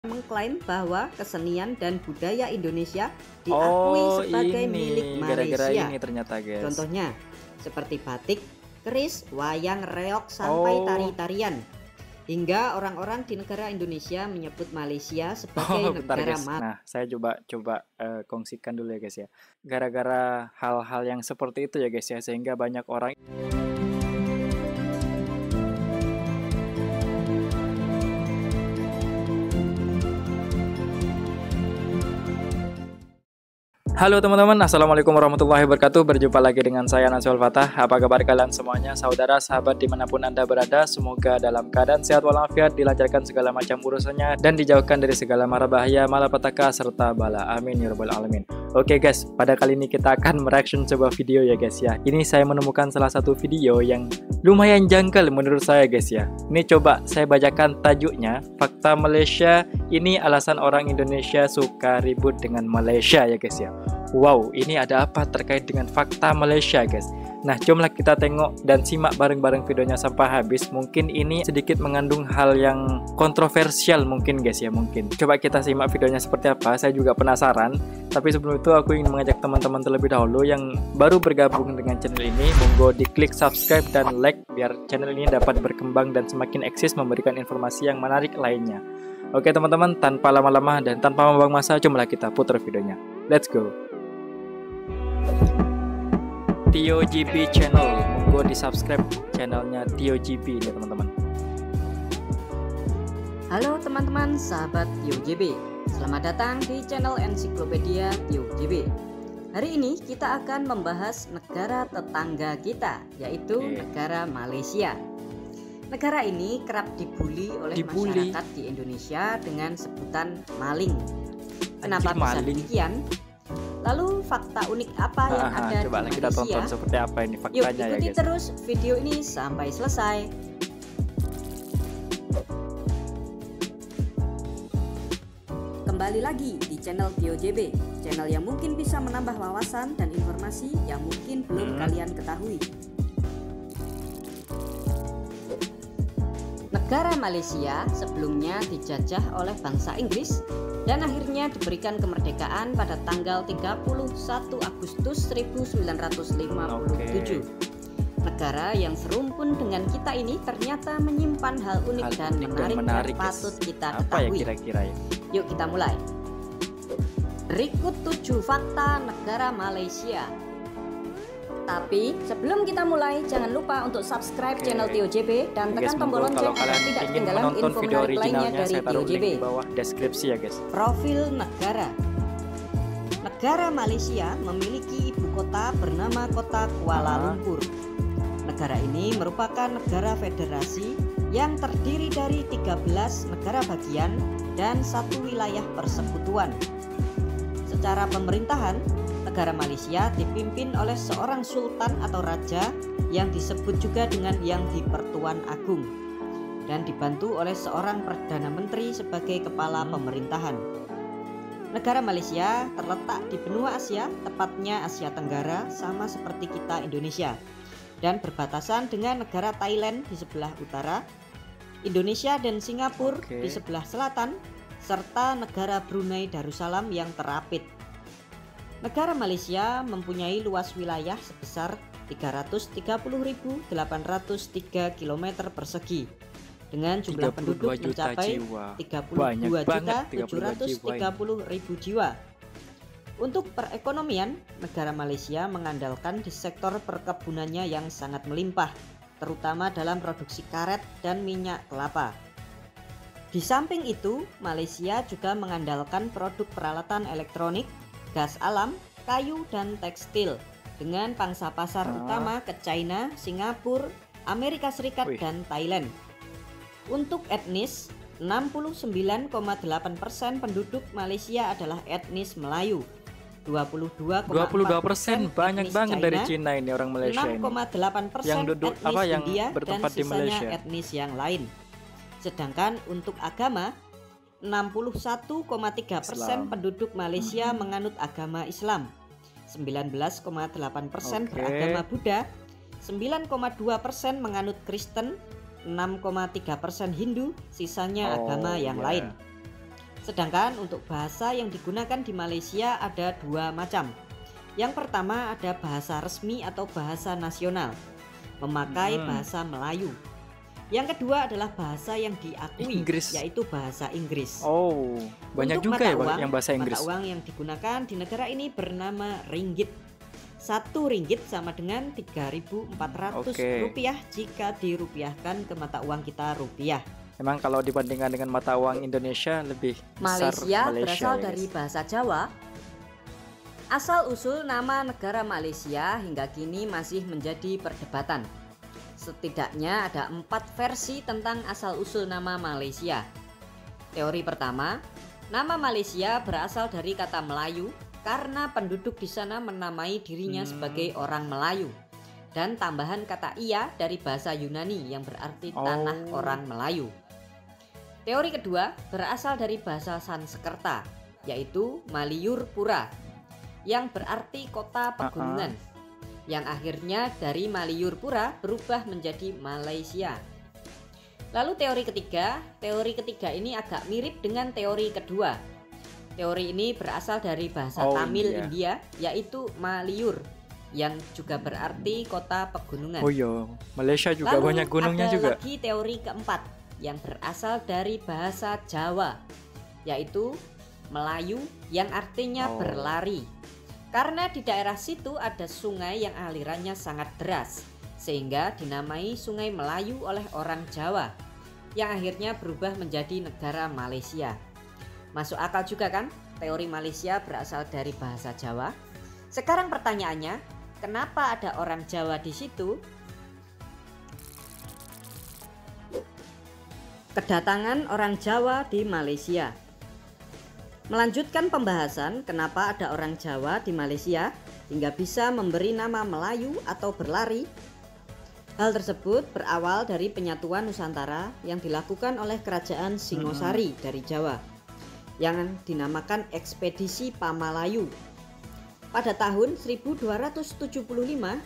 mengklaim bahwa kesenian dan budaya Indonesia diakui sebagai milik gara-gara Malaysia. ini ternyata, guys. Contohnya seperti batik, keris, wayang, reog, sampai tari-tarian. Hingga orang-orang di negara Indonesia menyebut Malaysia sebagai negara guys. Nah, saya coba kongsikan dulu ya, guys ya. Gara-gara hal-hal yang seperti itu ya, guys ya, sehingga banyak orang. Halo teman-teman, assalamualaikum warahmatullahi wabarakatuh. Berjumpa lagi dengan saya Nasul Fatah. Apa kabar kalian semuanya, saudara, sahabat dimanapun anda berada? Semoga dalam keadaan sehat walafiat, dilancarkan segala macam urusannya, dan dijauhkan dari segala mara bahaya, malapetaka, serta bala. Amin ya rabbal alamin. Oke guys, pada kali ini kita akan mereaction sebuah video ya guys ya. Ini saya menemukan salah satu video yang lumayan janggal menurut saya guys ya. Ini coba saya bacakan tajuknya. Fakta Malaysia, ini alasan orang Indonesia suka ribut dengan Malaysia ya guys ya. Wow, ini ada apa terkait dengan fakta Malaysia guys? Nah, jomlah kita tengok dan simak bareng-bareng videonya sampai habis. Mungkin ini sedikit mengandung hal yang kontroversial mungkin guys ya, mungkin. Coba kita simak videonya seperti apa, saya juga penasaran. Tapi sebelum itu aku ingin mengajak teman-teman terlebih dahulu yang baru bergabung dengan channel ini, monggo diklik subscribe dan like biar channel ini dapat berkembang dan semakin eksis memberikan informasi yang menarik lainnya. Oke teman-teman, tanpa lama-lama dan tanpa membuang masa, jomlah kita putar videonya. Let's go. TioGB channel, monggo di subscribe channelnya TioGB ya teman-teman. Halo teman-teman sahabat TioGB, selamat datang di channel Ensiklopedia TioGB. Hari ini kita akan membahas negara tetangga kita, yaitu negara Malaysia. Negara ini kerap dibully oleh masyarakat di Indonesia dengan sebutan maling. Kenapa bisa demikian? Lalu fakta unik apa yang ada di Malaysia? Kita tonton seperti apa ini faktanya. Yuk ikuti ya, terus video ini sampai selesai. Kembali lagi di channel TioGB, channel yang mungkin bisa menambah wawasan dan informasi yang mungkin belum kalian ketahui. Negara Malaysia sebelumnya dijajah oleh bangsa Inggris dan akhirnya diberikan kemerdekaan pada tanggal 31 Agustus 1957. Negara yang serumpun dengan kita ini ternyata menyimpan hal unik dan menarik patut kita ketahui. Yuk kita mulai. Berikut 7 fakta negara Malaysia. Tapi sebelum kita mulai, jangan lupa untuk subscribe channel TioGB dan tekan tombol lonceng agar tidak ketinggalan info menarik lainnya dari TioGB. Di bawah deskripsi ya guys. Profil negara. Negara Malaysia memiliki ibu kota bernama Kota Kuala Lumpur. Negara ini merupakan negara federasi yang terdiri dari 13 negara bagian dan 1 wilayah persekutuan. Secara pemerintahan, negara Malaysia dipimpin oleh seorang sultan atau raja yang disebut juga dengan Yang di-Pertuan Agung dan dibantu oleh seorang perdana menteri sebagai kepala pemerintahan. Negara Malaysia terletak di benua Asia, tepatnya Asia Tenggara, sama seperti kita Indonesia, dan berbatasan dengan negara Thailand di sebelah utara, Indonesia dan Singapura di sebelah selatan, serta negara Brunei Darussalam yang terapit. Negara Malaysia mempunyai luas wilayah sebesar 330.803 km persegi dengan jumlah penduduk mencapai 32.730.000 jiwa. Untuk perekonomian, negara Malaysia mengandalkan di sektor perkebunannya yang sangat melimpah, terutama dalam produksi karet dan minyak kelapa. Di samping itu, Malaysia juga mengandalkan produk peralatan elektronik, gas alam, kayu, dan tekstil dengan pangsa pasar utama ke China, Singapura, Amerika Serikat, dan Thailand. Untuk etnis, 69,8% penduduk Malaysia adalah etnis Melayu, 22,4% banyak banget China, dari Cina ini orang Malaysia 6,8% yang duduk etnis yang India, bertempat dan di sisanya Malaysia. etnis yang lain. Sedangkan untuk agama, 61,3% penduduk Malaysia menganut agama Islam, 19,8% beragama Buddha, 9,2% menganut Kristen, 6,3% Hindu, sisanya agama yang lain. Sedangkan untuk bahasa yang digunakan di Malaysia ada dua macam. Yang pertama ada bahasa resmi atau bahasa nasional, memakai bahasa Melayu. Yang kedua adalah bahasa yang diakui, Inggris. yaitu bahasa Inggris. Oh, banyak Untuk juga mata ya uang, yang bahasa Inggris. Mata uang yang digunakan di negara ini bernama ringgit. 1 ringgit sama dengan 3.400 rupiah jika dirupiahkan ke mata uang kita rupiah. Memang kalau dibandingkan dengan mata uang Indonesia lebih besar Malaysia berasal ya, dari guys. bahasa Jawa. Asal-usul nama negara Malaysia hingga kini masih menjadi perdebatan. Setidaknya ada 4 versi tentang asal-usul nama Malaysia. Teori pertama, nama Malaysia berasal dari kata Melayu karena penduduk di sana menamai dirinya sebagai orang Melayu, dan tambahan kata iya dari bahasa Yunani yang berarti tanah orang Melayu. Teori kedua berasal dari bahasa Sanskerta, yaitu Maliurpura, yang berarti kota pegunungan, yang akhirnya dari Maliurpura berubah menjadi Malaysia. Lalu teori ketiga ini agak mirip dengan teori kedua. Teori ini berasal dari bahasa Tamil India, yaitu Maliur, yang juga berarti kota pegunungan. Oh iya, Malaysia juga banyak gunungnya juga. Lalu ada lagi teori keempat yang berasal dari bahasa Jawa, yaitu Melayu, yang artinya berlari. Karena di daerah situ ada sungai yang alirannya sangat deras, sehingga dinamai Sungai Melayu oleh orang Jawa, yang akhirnya berubah menjadi negara Malaysia. Masuk akal juga kan? Teori Malaysia berasal dari bahasa Jawa. Sekarang pertanyaannya, kenapa ada orang Jawa di situ? Kedatangan orang Jawa di Malaysia. Melanjutkan pembahasan kenapa ada orang Jawa di Malaysia hingga bisa memberi nama Melayu atau berlari. Hal tersebut berawal dari penyatuan Nusantara yang dilakukan oleh Kerajaan Singosari dari Jawa, yang dinamakan Ekspedisi Pamalayu. Pada tahun 1275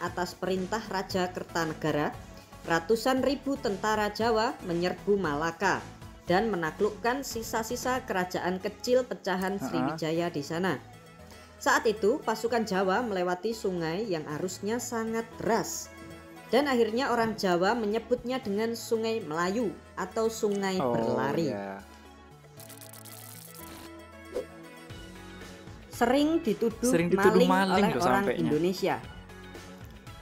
atas perintah Raja Kertanegara, ratusan ribu tentara Jawa menyerbu Malaka dan menaklukkan sisa-sisa kerajaan kecil pecahan Sriwijaya di sana. Saat itu pasukan Jawa melewati sungai yang arusnya sangat deras, dan akhirnya orang Jawa menyebutnya dengan Sungai Melayu atau Sungai Berlari. Sering dituduh maling oleh orang Indonesia.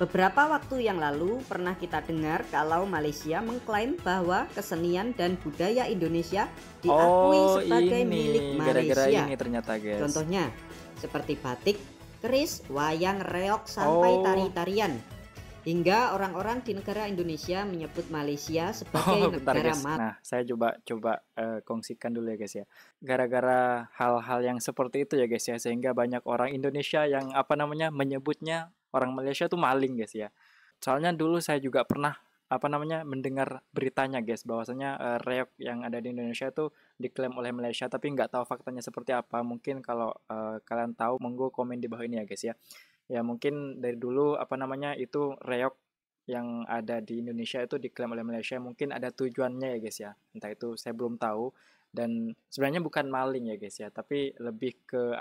Beberapa waktu yang lalu pernah kita dengar kalau Malaysia mengklaim bahwa kesenian dan budaya Indonesia diakui sebagai milik Malaysia. Gara-gara ini ternyata, guys. Contohnya seperti batik, keris, wayang reog sampai tari-tarian. Hingga orang-orang di negara Indonesia menyebut Malaysia sebagai negara mati. Nah, saya coba kongsikan dulu ya, guys ya. Gara-gara hal-hal yang seperti itu ya, guys ya, sehingga banyak orang Indonesia yang menyebutnya orang Malaysia tuh maling, guys ya. Soalnya dulu saya juga pernah mendengar beritanya, guys, bahwasanya reog yang ada di Indonesia itu diklaim oleh Malaysia, tapi nggak tahu faktanya seperti apa. Mungkin kalau kalian tahu, monggo komen di bawah ini ya, guys ya. Ya mungkin dari dulu itu reog yang ada di Indonesia itu diklaim oleh Malaysia, mungkin ada tujuannya ya, guys ya. Entah itu saya belum tahu, dan sebenarnya bukan maling ya, guys ya, tapi lebih ke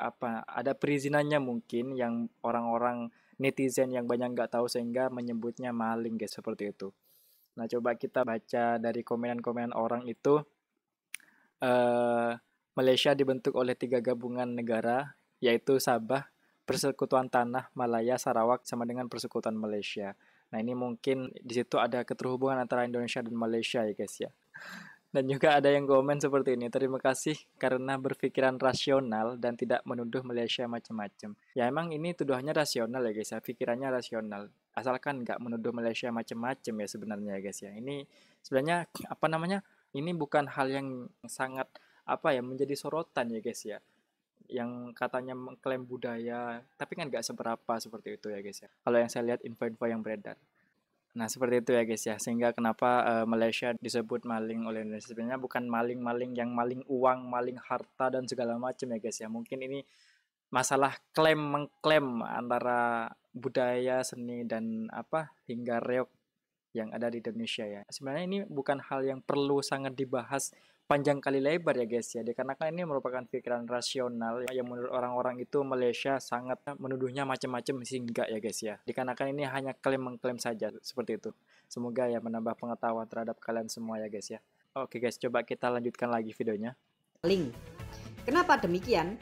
ada perizinannya mungkin yang orang-orang netizen yang banyak nggak tahu sehingga menyebutnya maling, guys, seperti itu. Nah, coba kita baca dari komenan-komenan orang itu. Malaysia dibentuk oleh 3 gabungan negara, yaitu Sabah, Persekutuan Tanah Malaya, Sarawak, sama dengan Persekutuan Malaysia. Nah, ini mungkin di situ ada keterhubungan antara Indonesia dan Malaysia ya, guys ya. Dan juga ada yang komen seperti ini, terima kasih karena berpikiran rasional dan tidak menuduh Malaysia macam-macam. Ya emang ini tuduhannya rasional ya, guys ya, pikirannya rasional. Asalkan nggak menuduh Malaysia macam-macam ya sebenarnya ya, guys ya. Ini sebenarnya ini bukan hal yang sangat menjadi sorotan ya, guys ya. Yang katanya mengklaim budaya, tapi kan nggak seberapa seperti itu ya, guys ya. Kalau yang saya lihat info-info yang beredar. Nah, seperti itu ya, guys ya. Sehingga kenapa Malaysia disebut maling oleh Indonesia. Sebenarnya bukan maling-maling yang maling uang, maling harta dan segala macam ya, guys ya. Mungkin ini masalah mengklaim antara budaya, seni dan hingga reog yang ada di Indonesia ya. Sebenarnya ini bukan hal yang perlu sangat dibahas panjang kali lebar ya guys ya, dikarenakan ini merupakan pikiran rasional yang menurut orang-orang itu Malaysia sangat menuduhnya macam-macam sih enggak ya guys ya, dikarenakan ini hanya klaim mengklaim saja seperti itu. Semoga ya menambah pengetahuan terhadap kalian semua ya guys ya. Oke guys, coba kita lanjutkan lagi videonya. Link. Kenapa demikian?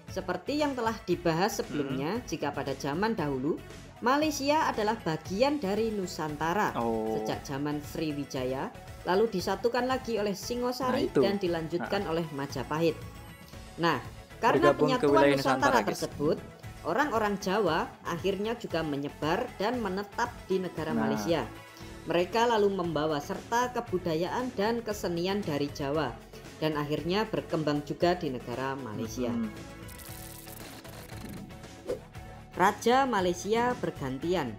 Seperti yang telah dibahas sebelumnya, jika pada zaman dahulu Malaysia adalah bagian dari Nusantara sejak zaman Sriwijaya, lalu disatukan lagi oleh Singosari dan dilanjutkan oleh Majapahit. Nah, karena penyatuan Nusantara tersebut, orang-orang Jawa akhirnya juga menyebar dan menetap di negara Malaysia. Mereka lalu membawa serta kebudayaan dan kesenian dari Jawa dan akhirnya berkembang juga di negara Malaysia. Raja Malaysia bergantian.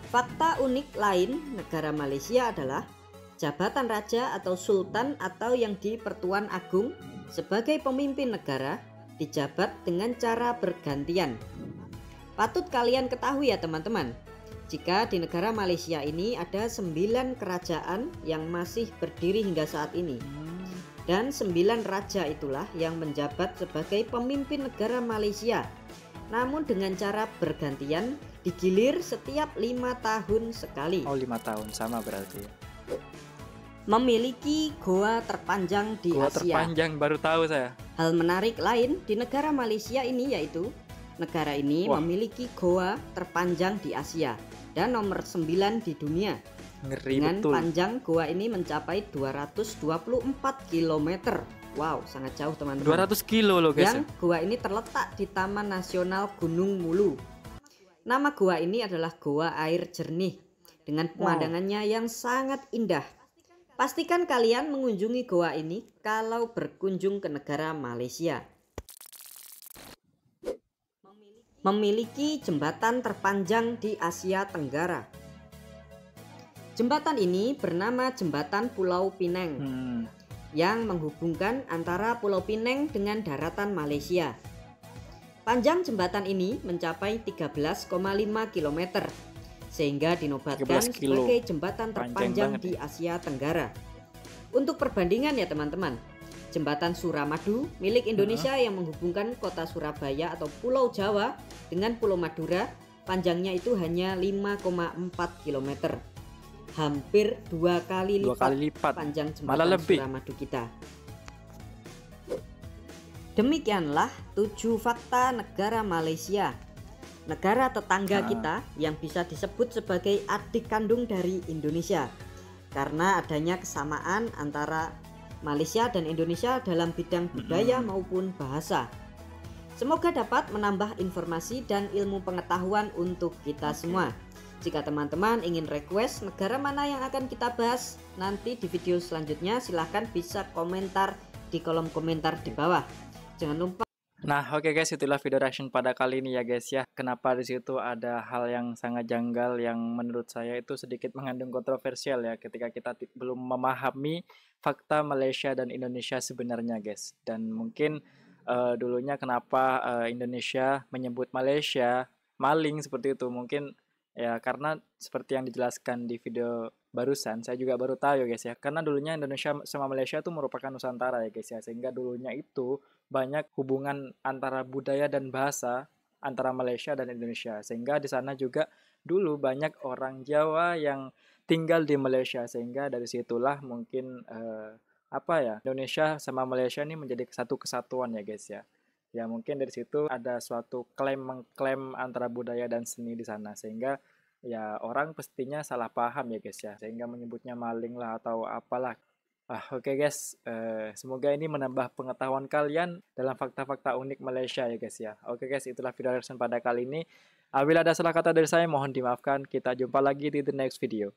Fakta unik lain negara Malaysia adalah jabatan raja atau sultan atau yang di-Pertuan Agung sebagai pemimpin negara dijabat dengan cara bergantian. Patut kalian ketahui ya teman-teman, jika di negara Malaysia ini ada 9 kerajaan yang masih berdiri hingga saat ini. Dan 9 raja itulah yang menjabat sebagai pemimpin negara Malaysia. Namun dengan cara bergantian, digilir setiap 5 tahun sekali. 5 tahun sama berarti. Memiliki goa terpanjang di Asia. Terpanjang, baru tahu saya. Hal menarik lain di negara Malaysia ini yaitu negara ini memiliki goa terpanjang di Asia dan nomor 9 di dunia. Ngeri dengan betul. Panjang goa ini mencapai 224 km. Wow, sangat jauh teman-teman. 200 kilo loh guys. Yang gua ini terletak di Taman Nasional Gunung Mulu. Nama gua ini adalah Goa Air Jernih dengan pemandangannya yang sangat indah. Pastikan kalian mengunjungi goa ini kalau berkunjung ke negara Malaysia. Memiliki jembatan terpanjang di Asia Tenggara. Jembatan ini bernama Jembatan Pulau Pinang. Yang menghubungkan antara Pulau Pinang dengan daratan Malaysia. Panjang jembatan ini mencapai 13,5 km, sehingga dinobatkan sebagai jembatan terpanjang di Asia Tenggara. Untuk perbandingan ya teman-teman, jembatan Suramadu milik Indonesia yang menghubungkan kota Surabaya atau Pulau Jawa dengan Pulau Madura, panjangnya itu hanya 5,4 km. Hampir 2 kali lipat panjang jembatan Suramadu kita. Demikianlah 7 fakta negara Malaysia, negara tetangga kita yang bisa disebut sebagai adik kandung dari Indonesia karena adanya kesamaan antara Malaysia dan Indonesia dalam bidang budaya maupun bahasa. Semoga dapat menambah informasi dan ilmu pengetahuan untuk kita semua. Jika teman-teman ingin request negara mana yang akan kita bahas nanti di video selanjutnya, silahkan bisa komentar di kolom komentar di bawah. Jangan lupa. Nah, oke guys, itulah video reaction pada kali ini ya guys ya. Kenapa di situ ada hal yang sangat janggal yang menurut saya itu sedikit mengandung kontroversial ya ketika kita belum memahami fakta Malaysia dan Indonesia sebenarnya guys. Dan mungkin dulunya kenapa Indonesia menyebut Malaysia maling seperti itu, mungkin ya karena seperti yang dijelaskan di video barusan, saya juga baru tahu ya guys ya. Karena dulunya Indonesia sama Malaysia itu merupakan Nusantara ya guys ya. Sehingga dulunya itu banyak hubungan antara budaya dan bahasa antara Malaysia dan Indonesia. Sehingga di sana juga dulu banyak orang Jawa yang tinggal di Malaysia. Sehingga dari situlah mungkin Indonesia sama Malaysia ini menjadi satu kesatuan ya guys ya. Ya mungkin dari situ ada suatu mengklaim antara budaya dan seni di sana, sehingga ya orang pastinya salah paham ya guys ya, sehingga menyebutnya maling lah atau apalah. Oke guys, semoga ini menambah pengetahuan kalian dalam fakta-fakta unik Malaysia ya guys ya. Oke guys, itulah video reaction pada kali ini. Apabila ada salah kata dari saya mohon dimaafkan. Kita jumpa lagi di the next video.